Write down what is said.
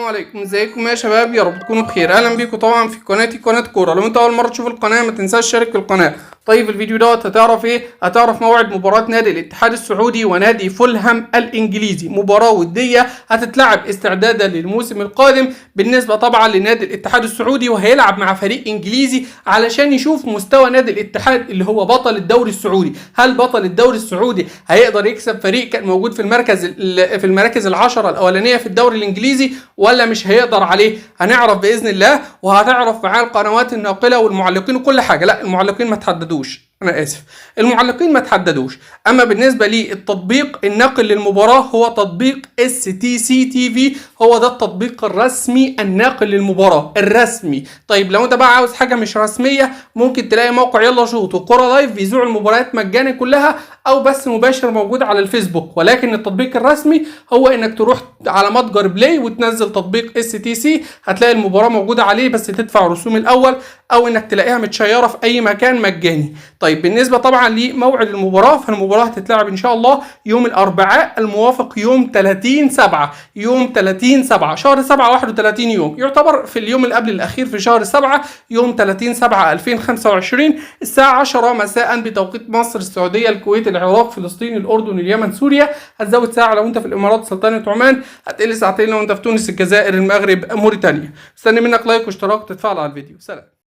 عليكم، ازيكم يا شباب؟ يا رب تكونوا بخير. اهلا بيكم طبعا في قناتي قناه كوره. لو انت اول مره تشوف القناه ما تنساش تشترك في القناه. طيب الفيديو دوت هتعرف ايه؟ هتعرف موعد مباراه نادي الاتحاد السعودي ونادي فولهام الانجليزي، مباراه وديه هتتلعب استعدادا للموسم القادم بالنسبه طبعا لنادي الاتحاد السعودي، وهيلعب مع فريق انجليزي علشان يشوف مستوى نادي الاتحاد اللي هو بطل الدوري السعودي. هل بطل الدوري السعودي هيقدر يكسب فريق كان موجود في المراكز العشرة الاولانيه في الدوري الانجليزي ولا مش هيقدر عليه؟ هنعرف باذن الله، وهتعرف معاه القنوات الناقله والمعلقين وكل حاجه. لا، المعلقين ما تحددوش، انا اسف، المعلقين ما تحددوش. اما بالنسبه للتطبيق الناقل للمباراه هو تطبيق STC TV، هو ده التطبيق الرسمي الناقل للمباراه الرسمي. طيب لو انت بقى عاوز حاجه مش رسميه، ممكن تلاقي موقع يلا شوط وكوره لايف بيذيعوا المباريات مجاني كلها، او بث مباشر موجود على الفيسبوك. ولكن التطبيق الرسمي هو انك تروح على متجر بلاي وتنزل تطبيق STC، هتلاقي المباراه موجوده عليه، بس تدفع رسوم الاول، او انك تلاقيها متشيره في اي مكان مجاني. طيب بالنسبه طبعا لموعد المباراه، فالمباراه هتتلعب ان شاء الله يوم الاربعاء الموافق يوم 30/7، يوم 30/7 شهر 7، 31 يوم، يعتبر في اليوم اللي قبل الاخير في شهر 7، يوم 30/7/2025 الساعه 10 مساء بتوقيت مصر، السعوديه، الكويت، العراق، فلسطين، الاردن، اليمن، سوريا. هتزود ساعه لو انت في الامارات، سلطنه عمان، هتقل ساعتين لو انت في تونس، الجزائر، المغرب، موريتانيا. مستني منك لايك واشتراك وتتفاعل على الفيديو. سلام.